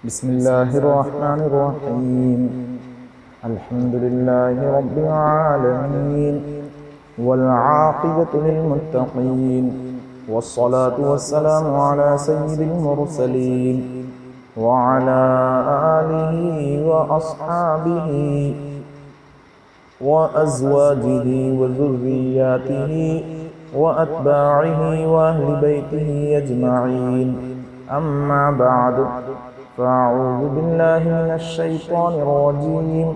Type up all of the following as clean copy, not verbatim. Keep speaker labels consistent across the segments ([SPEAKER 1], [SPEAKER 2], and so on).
[SPEAKER 1] بسم الله الرحمن الرحيم. الحمد لله رب العالمين، والعاقبة للمتقين، والصلاة والسلام على سيد المرسلين وعلى آله وأصحابه وأزواجه وذرياته وأتباعه وأهل بيته أجمعين. أما بعد، فأعوذ بالله من الشيطان الرجيم.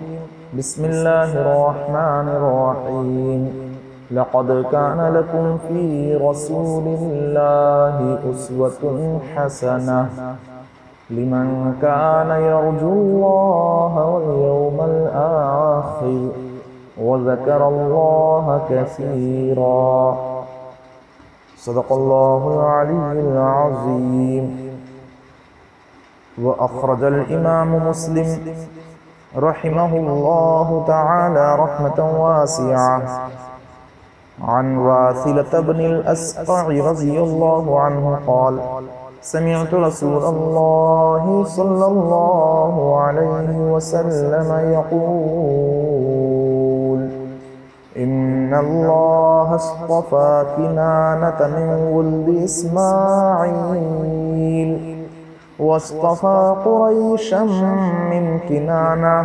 [SPEAKER 1] بسم الله الرحمن الرحيم. لقد كان لكم في رسول الله أسوة حسنة لمن كان يرجو الله واليوم الآخر وذكر الله كثيرا. صدق الله العلي العظيم. وأخرج الإمام مسلم رحمه الله تعالى رحمة واسعة عن واثلة بن الأسقع رضي الله عنه قال: سمعت رسول الله صلى الله عليه وسلم يقول: إن الله اصطفى كنانة من ولد إسماعيل، واصطفى قريشا من كنانة،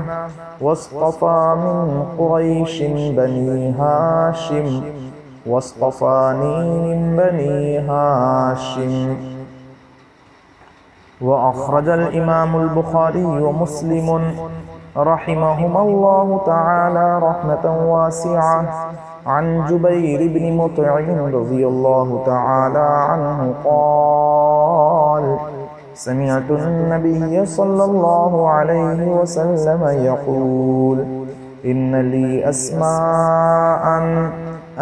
[SPEAKER 1] واصطفى من قريش بني هاشم، واصطفاني من بني هاشم. وأخرج الإمام البخاري ومسلم رحمهما الله تعالى رحمة واسعة عن جبير بن مطعم رضي الله تعالى عنه قال: سمعت النبي صلى الله عليه وسلم يقول: إن لي أسماء،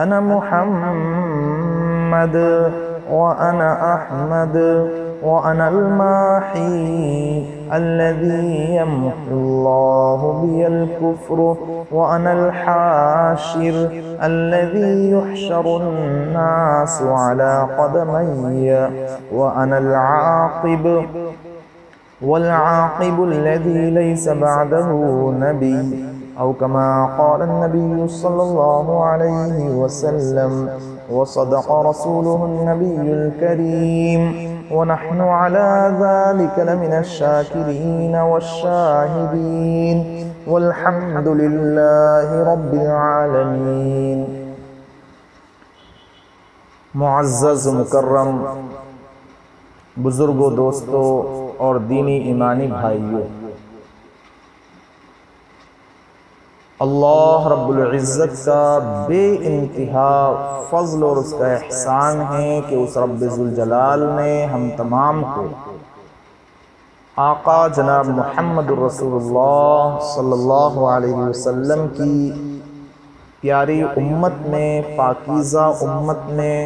[SPEAKER 1] أنا محمد، وأنا أحمد، وأنا الماحي الذي يمحو الله بي الكفر، وأنا الحاشر الذي يحشر الناس على قدمي، وأنا العاقب والعاقب الذي ليس بعده نبي، أو كما قال النبي صلى الله عليه وسلم. وصدق رسوله النبي الكريم، ونحن على ذلك لمن الشاكرين والشاهدين، والحمد لله رب العالمين. معزز مکرم بزرگوں، دوستوں اور دینی ایمانی بھائیوں، اللہ رب العزت کا بے انتہا فضل اور اس کا احسان ہے کہ اس رب ذوالجلال نے ہم تمام کو آقا جناب محمد الرسول اللہ صلی اللہ علیہ وسلم کی پیاری امت میں، پاکیزہ امت میں،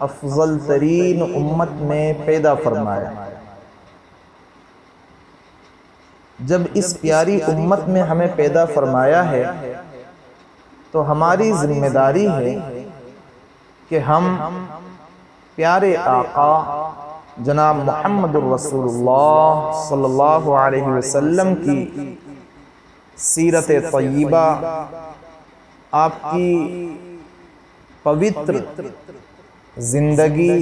[SPEAKER 1] افضل ترین امت میں پیدا فرمایا. جب اس پیاری امت میں ہمیں پیدا فرمایا ہے تو ہماری ذمہ داری ہے کہ ہم پیارے آقا جناب محمد الرسول اللہ صلی اللہ علیہ وسلم کی سیرت طیبہ، آپ کی پوتر زندگی،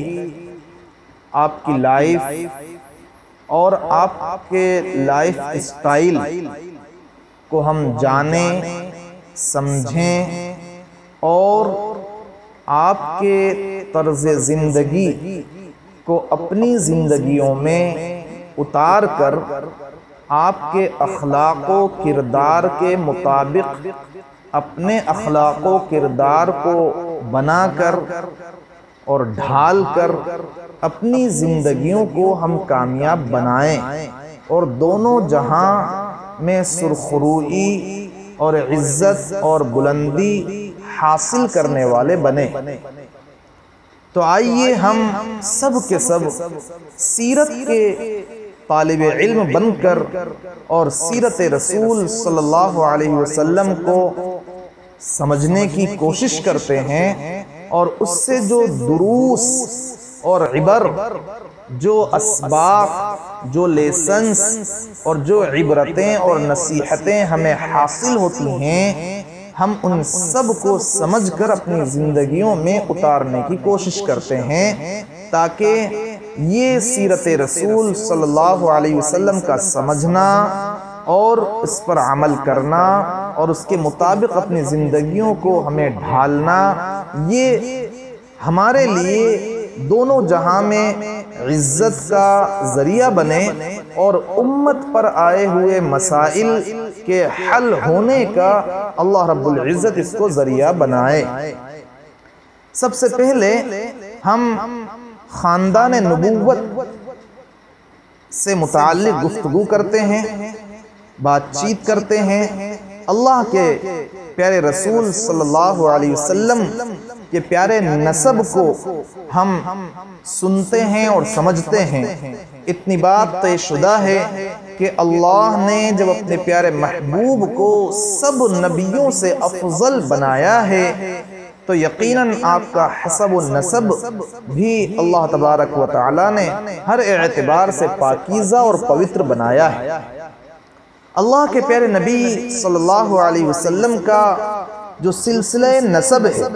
[SPEAKER 1] آپ کی لائف اور آپ کے لائف اسٹائل کو ہم جانیں، سمجھیں اور آپ کے طرز زندگی کو اپنی زندگیوں میں اتار کر آپ کے اخلاق و کردار کے مطابق اپنے اخلاق و کردار کو بنا کر اور ڈھال کر اپنی زندگیوں کو ہم کامیاب بنائیں اور دونوں جہاں میں سرخروئی اور عزت اور بلندی حاصل کرنے والے بنیں. تو آئیے ہم سب کے سب سیرت کے طالب علم بن کر اور سیرت رسول صلی اللہ علیہ وسلم کو سمجھنے کی کوشش کرتے ہیں اور اس سے جو دروس اور عبر، جو اسباق، جو لیسنس اور جو عبرتیں اور نصیحتیں ہمیں حاصل ہوتی ہیں، ہم ان سب کو سمجھ کر اپنی زندگیوں میں اتارنے کی کوشش کرتے ہیں، تاکہ یہ سیرت رسول صلی اللہ علیہ وسلم کا سمجھنا اور اس پر عمل کرنا اور اس کے مطابق اپنی زندگیوں کو ہمیں ڈھالنا، یہ ہمارے لیے دونوں جہاں میں عزت کا ذریعہ بنے اور امت پر آئے ہوئے مسائل کے حل ہونے کا اللہ رب العزت اس کو ذریعہ بنائے۔ سب سے پہلے ہم خاندان نبوت سے متعلق گفتگو کرتے ہیں، بات چیت کرتے ہیں۔ اللہ کے پیارے رسول صلی اللہ علیہ وسلم کے پیارے نسب کو ہم سنتے ہیں اور سمجھتے ہیں۔ اتنی بات طے شدہ ہے کہ اللہ نے جب اپنے پیارے محبوب کو سب نبیوں سے افضل بنایا ہے تو یقیناً آپ کا حسب و نسب بھی اللہ تبارک و تعالی نے ہر اعتبار سے پاکیزہ اور پوتر بنایا ہے۔ اللہ کے پیارے نبی صلی اللہ علیہ وسلم کا جو سلسلہ نسب ہے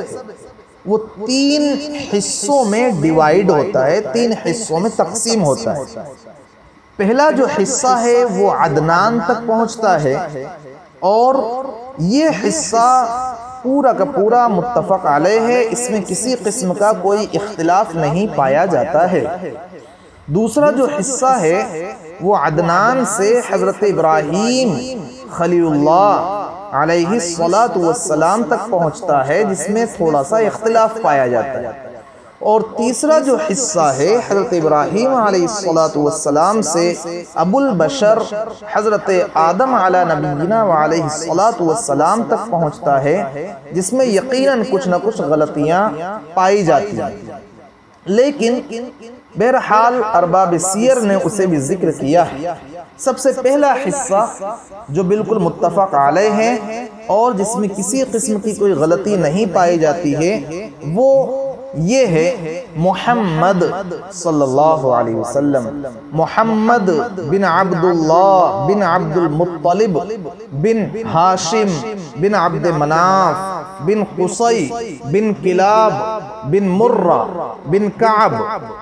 [SPEAKER 1] وہ 3 حصوں میں ڈیوائیڈ ہوتا ہے، 3 حصوں میں تقسیم ہوتا ہے۔ پہلا جو حصہ ہے وہ عدنان تک پہنچتا ہے اور یہ حصہ پورا کا پورا متفق علیہ ہے، اس میں کسی قسم کا کوئی اختلاف نہیں پایا جاتا ہے۔ دوسرا جو حصہ ہے وہ عدنان سے حضرت ابراہیم خلیل اللہ علیہ السلام تک پہنچتا ہے، جس میں تھوڑا سا اختلاف پایا جاتا ہے۔ اور تیسرا جو حصہ ہے حضرت ابراہیم علیہ السلام سے ابو البشر حضرت آدم علی نبینا وعلیہ السلام تک پہنچتا ہے، جس میں یقیناً کچھ نہ کچھ غلطیاں پائی جاتی ہیں، لیکن بہرحال ارباب سیر نے اسے بھی ذکر کیا ہے۔ سب سے پہلا حصہ جو بالکل متفق علیہ ہے اور جس میں کسی قسم کی کوئی غلطی نہیں پائی جاتی ہے وہ یہ ہے محمد صلی اللہ علیہ وسلم، محمد بن عبداللہ بن عبد المطلب بن ہاشم بن عبد مناف بن قصی بن کلاب بن مرہ بن کعب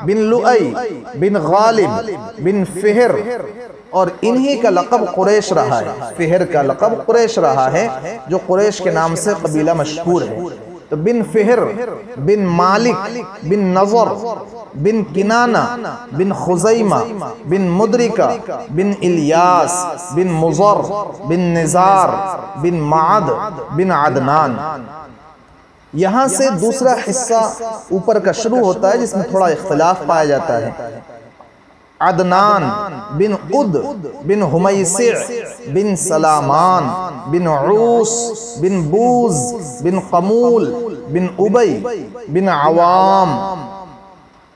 [SPEAKER 1] بن لؤی بن غالب بن فہر، اور انہی کا لقب قریش رہا ہے۔ فہر کا لقب قریش رہا ہے جو قریش کے نام سے قبیلہ مشہور ہے۔ تو بن فہر بن مالک بن نظر بن کنانہ بن خزیمہ بن مدرکہ بن الیاس بن مضر بن نزار بن معد بن عدنان۔ یہاں سے دوسرا حصہ اوپر کا شروع ہوتا ہے جس میں تھوڑا اختلاف پایا جاتا ہے۔ عدنان بن عد بن حمیسع بن سلامان بن عوس بن بوز بن قمول بن ابی بن عوام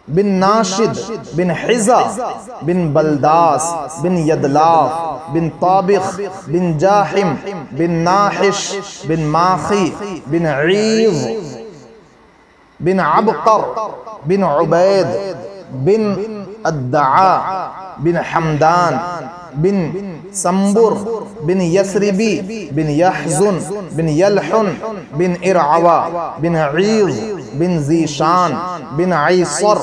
[SPEAKER 1] بن ناشد بن حزا بن بلداس بن یدلاف بن طابخ بن جاحم بن ناحش بن ماخی بن عیض بن عبقر بن عبید بن الدعاء بن حمدان بن سنبر بن یثربی بن یحزن بن یلحن بن ارعوا بن عیض بن زیشان بن عیصر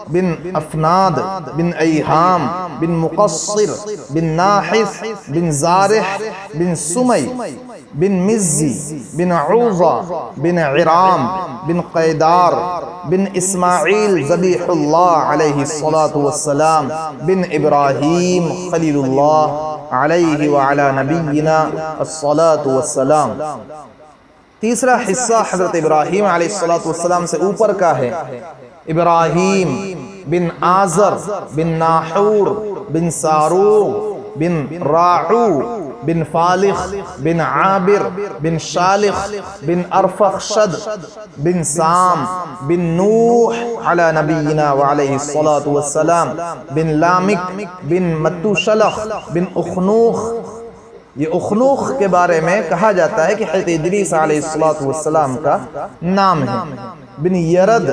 [SPEAKER 1] بن افناد بن ایہام بن مقصر بن ناحث بن زارح بن سمی بن مزی بن عوضہ بن عرام بن قیدار بن اسماعیل ذبیح اللہ علیہ السلام بن ابراہیم خلیل اللہ علیہ وعلا نبینا السلام۔ تیسرا حصہ حضرت ابراہیم علیہ السلام سے اوپر کا ہے۔ ابراہیم بن آزر بن ناحور بن ساروغ بن راعو بن فالخ بن عابر بن شالخ بن ارفخشد بن سام بن نوح علی نبینا وعلیہ السلام بن لامک بن متوشلخ بن اخنوخ یہ اخنوخ کے بارے میں کہا جاتا ہے کہ حضرت ادریس علیہ السلام کا نام ہے۔ بن یرد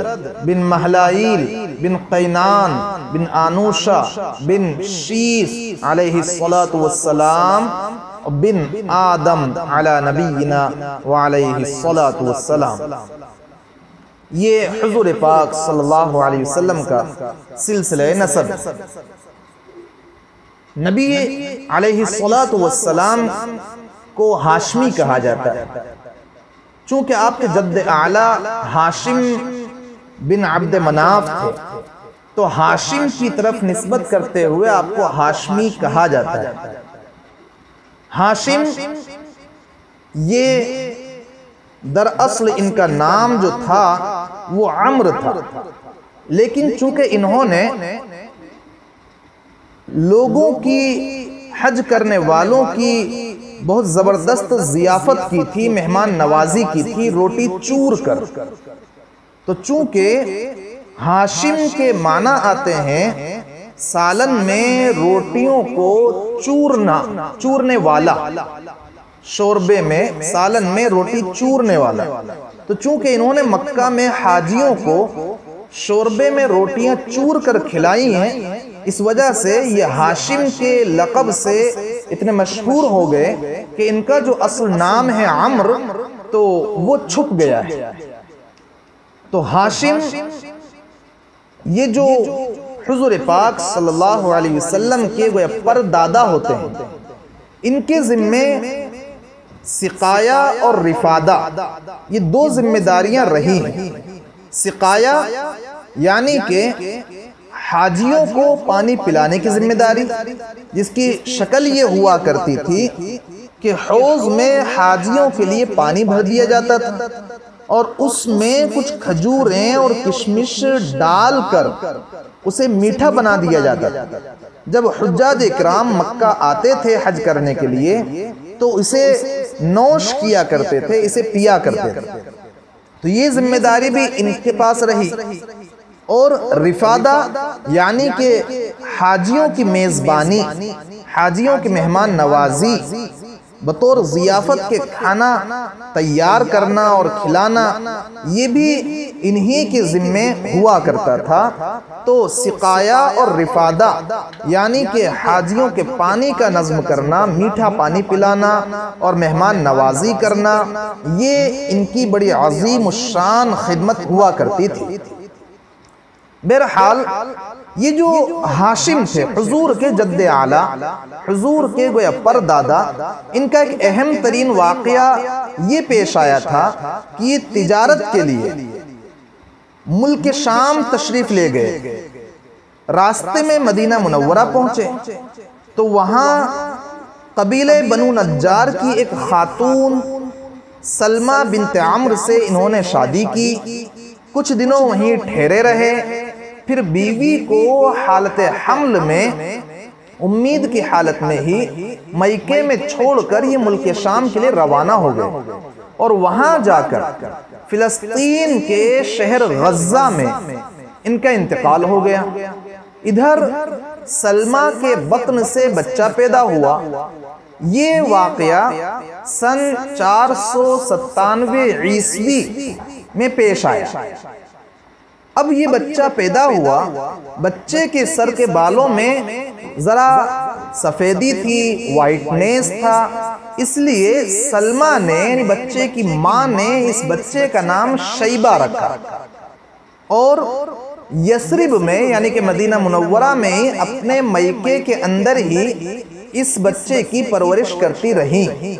[SPEAKER 1] بن مہلائیل بن قینان بن آنوشا بن شیس علیہ السلام بن آدم علی نبینا وعلیہ السلام۔ یہ حضور پاک صلی اللہ علیہ وسلم کا سلسلہ نسب۔ نبی علیہ السلام کو ہاشمی کہا جاتا ہے، چونکہ آپ کے جد اعلیٰ ہاشم بن عبد مناف تھے، تو ہاشم کی طرف نسبت کرتے ہوئے آپ کو ہاشمی کہا جاتا ہے۔ ہاشم یہ دراصل ان کا نام جو تھا وہ عمر تھا، لیکن چونکہ انہوں نے لوگوں کی حج کرنے والوں کی بہت زبردست ضیافت کی تھی، مہمان نوازی کی تھی روٹی چور کر، تو چونکہ ہاشم کے معنی آتے ہیں سالن میں روٹیوں کو چورنا، چورنے والا، شوربے میں سالن میں روٹی چورنے والا، تو چونکہ انہوں نے مکہ میں حاجیوں کو شوربے میں روٹیاں چور کر کھلائی ہیں، اس وجہ سے یہ ہاشم کے لقب سے اتنے مشہور ہو گئے کہ ان کا جو اصل نام ہے عمر تو وہ چھپ گیا ہے۔ تو ہاشم یہ جو حضور پاک صلی اللہ علیہ وسلم کے وہ پردادا ہوتے ہیں، ان کے ذمے سقایا اور رفادہ یہ دو ذمہ داریاں رہی ہیں۔ سقایا یعنی کہ حاجیوں کو پانی پلانے کی ذمہ داری، جس کی شکل یہ ہوا کرتی تھی کہ حوض میں حاجیوں کے لیے پانی بھر دیا جاتا تھا اور اس میں کچھ کھجوریں اور کشمش ڈال کر اسے میٹھا بنا دیا جاتا تھا۔ جب حجاج اکرام مکہ آتے تھے حج کرنے کے لیے تو اسے نوش کیا کرتے تھے، اسے پیا کرتے تھے، تو یہ ذمہ داری بھی ان کے پاس رہی۔ اور رفادہ یعنی کہ حاجیوں کی میزبانی، حاجیوں کی مہمان نوازی، بطور ضیافت کے کھانا تیار کرنا اور کھلانا، یہ بھی انہی کے ذمے ہوا کرتا تھا۔ تو سقایا اور رفادہ یعنی کہ حاجیوں کے پانی کا نظم کرنا، میٹھا پانی پلانا اور مہمان نوازی کرنا، یہ ان کی بڑی عظیم الشان خدمت ہوا کرتی تھی۔ بہرحال یہ جو ہاشم تھے، حضور کے جد اعلیٰ، حضور کے گویا پردادا، ان کا ایک اہم ترین واقعہ یہ پیش آیا تھا کہ یہ تجارت کے لیے ملک شام تشریف لے گئے۔ راستے میں مدینہ منورہ پہنچے تو وہاں قبیلہ بنو نجار کی ایک خاتون سلمہ بنت عمرو سے انہوں نے شادی کی، کچھ دنوں وہیں ٹھہرے رہے، پھر بیوی کو حالت حمل میں، امید کی حالت میں ہی میکے میں چھوڑ کر یہ ملک شام کے لیے روانہ ہو گئے، اور وہاں جا کر فلسطین کے شہر غزہ میں ان کا انتقال ہو گیا۔ ادھر سلمہ کے بطن سے بچہ پیدا ہوا۔ یہ واقعہ سن 497 عیسوی میں پیش آیا۔ اب یہ بچہ پیدا ہوا، بچے کے سر کے بالوں میں ذرا سفیدی تھی، وائٹنیس تھا، اس لیے سلمہ نے یعنی بچے کی ماں نے اس بچے کا نام شیبہ رکھا، اور یثرب میں یعنی کہ مدینہ منورہ میں اپنے میکے کے اندر ہی اس بچے کی پرورش کرتی رہی۔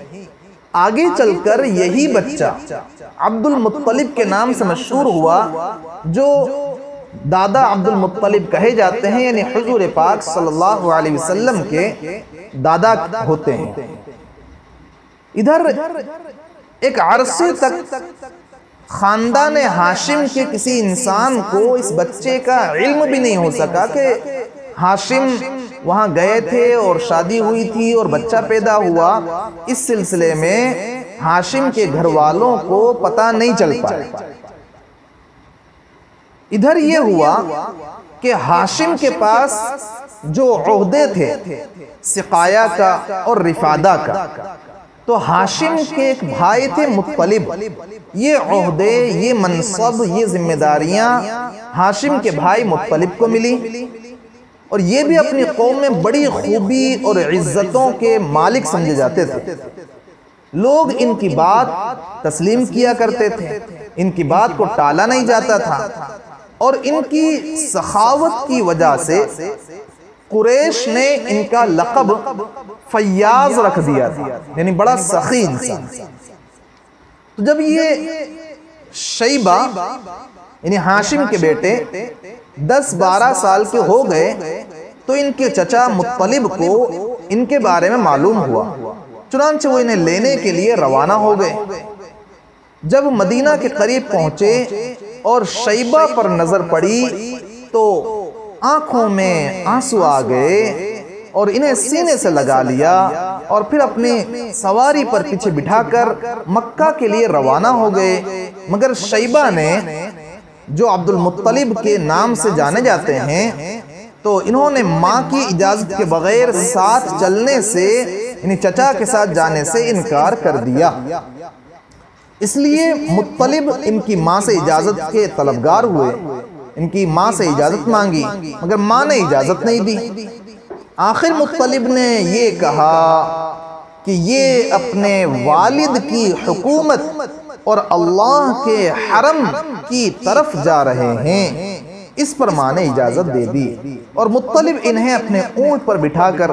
[SPEAKER 1] آگے چل کر یہی بچہ عبد المطلب کے نام سے مشہور ہوا، جو دادا عبد المطلب کہے جاتے ہیں، یعنی حضور پاک صلی اللہ علیہ وسلم کے دادا ہوتے ہیں۔ ادھر ایک عرصے تک خاندان ہاشم کے کسی انسان کو اس بچے کا علم بھی نہیں ہو سکا کہ ہاشم وہاں گئے تھے اور شادی ہوئی تھی اور بچہ پیدا ہوا۔ اس سلسلے میں ہاشم کے گھر والوں کو پتہ نہیں چل پایا۔ ادھر یہ ہوا کہ ہاشم کے پاس جو عہدے تھے سقایا کا اور رفادہ کا، تو ہاشم کے ایک بھائی تھے مطلب، یہ عہدے، یہ منصب، یہ ذمہ داریاں ہاشم کے بھائی مطلب کو ملی، اور یہ بھی اپنی قوم میں بڑی خوبی اور عزتوں کے مالک سمجھے جاتے تھے۔ لوگ ان کی بات تسلیم کیا کرتے تھے، ان کی بات کو ٹالا نہیں جاتا تھا، اور ان کی سخاوت کی وجہ سے قریش نے ان کا لقب فیاض رکھ دیا تھا، یعنی بڑا سخی انسان۔ تو جب یہ شیبہ یعنی ہاشم کے بیٹے 10-12 سال کے ہو گئے تو ان کے چچا مطلب کو ان کے بارے میں معلوم ہوا، چنانچہ وہ انہیں لینے کے لیے روانہ ہو گئے۔ جب مدینہ کے قریب پہنچے اور شیبہ پر نظر پڑی تو آنکھوں میں آنسو آ گئے اور انہیں سینے سے لگا لیا، اور پھر اپنی سواری پر پیچھے بٹھا کر مکہ کے لیے روانہ ہو گئے۔ مگر شیبہ نے، جو عبد المطلب کے نام سے جانے جاتے ہیں، تو انہوں نے ماں کی اجازت کے بغیر ساتھ چلنے سے، یعنی چچا کے ساتھ جانے سے انکار کر دیا۔ اس لیے مطلب ان کی ماں سے اجازت کے طلبگار ہوئے، ان کی ماں سے اجازت مانگی، مگر ماں نے اجازت نہیں دی۔ آخر مطلب نے یہ کہا کہ یہ اپنے والد کی حکومت اور اللہ کے حرم کی طرف جا رہے ہیں۔ اس پر ماں نے اجازت دے دی، اور مطلب انہیں اپنے اونٹ پر بٹھا کر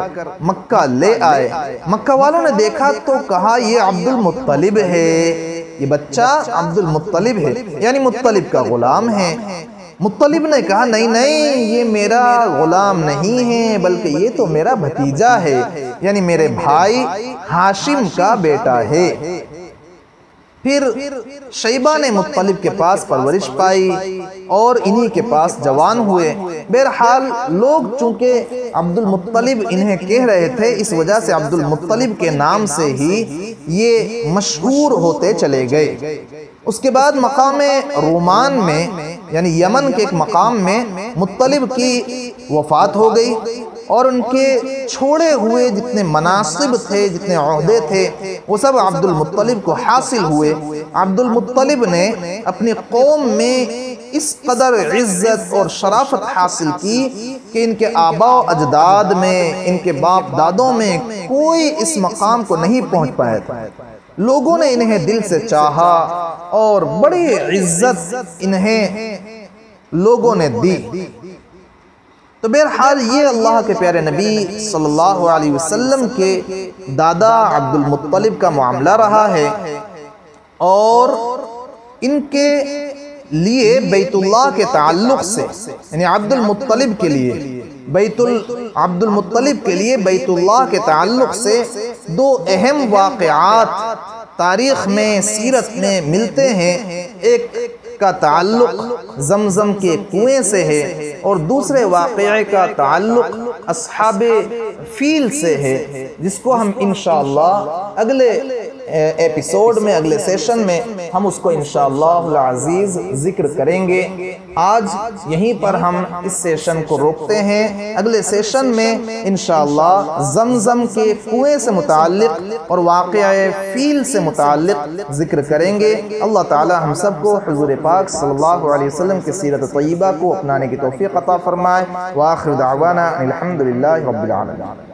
[SPEAKER 1] مکہ لے آئے۔ مکہ والوں نے دیکھا تو کہا یہ عبد المطلب ہے، یہ بچہ عبد المطلب ہے، یعنی مطلب کا غلام ہے۔ مطلب نے کہا نہیں نہیں، یہ میرا غلام نہیں ہے، بلکہ یہ تو میرا بھتیجا ہے، یعنی میرے بھائی ہاشم کا بیٹا ہے۔ پھر شیبہ نے مطلب کے پاس پرورش پائی اور انہی کے پاس جوان ہوئے۔ بہرحال لوگ چونکہ عبد المطلب انہیں کہہ رہے تھے، اس وجہ سے عبد المطلب کے نام سے ہی یہ مشہور ہوتے چلے گئے۔ اس کے بعد مقام رومان میں، یعنی یمن کے ایک مقام میں مطلب کی وفات ہو گئی، اور ان کے چھوڑے ہوئے جتنے مناصب تھے، جتنے عہدے تھے، وہ سب عبد المطلب کو حاصل ہوئے۔ عبد المطلب نے اپنی قوم میں اس قدر عزت اور شرافت حاصل کی کہ ان کے آباء و اجداد میں، ان کے باپ دادوں میں کوئی اس مقام کو نہیں پہنچ پایا تھا۔ لوگوں نے انہیں دل سے چاہا اور بڑی عزت انہیں لوگوں نے دی۔ تو بہرحال یہ اللہ کے پیارے نبی صلی اللہ علیہ وسلم کے دادا عبد المطلب کا معاملہ رہا ہے، اور ان کے لیے بیت اللہ کے تعلق سے، یعنی عبد المطلب کے لیے عبد المطلب کے لیے بیت اللہ کے تعلق سے دو اہم واقعات تاریخ میں، سیرت میں ملتے ہیں۔ ایک کا تعلق زمزم کے کنویں سے ہے، اور دوسرے واقعے کا تعلق اصحاب فیل سے ہے، جس کو ہم انشاءاللہ اگلے ایپیسوڈ میں، اگلے سیشن میں ہم اس کو انشاءاللہ العزیز ذکر کریں گے۔ آج یہیں پر ہم اس سیشن کو روکتے ہیں۔ اگلے سیشن میں انشاءاللہ زمزم کے کنویں سے متعلق اور واقعہ فیل سے متعلق ذکر کریں گے۔ اللہ تعالی ہم سب کو حضور پاک صلی اللہ علیہ وسلم کی سیرت طیبہ کو اپنانے کی توفیق عطا فرمائے۔ وآخر دعوانا الحمدللہ رب العالمین۔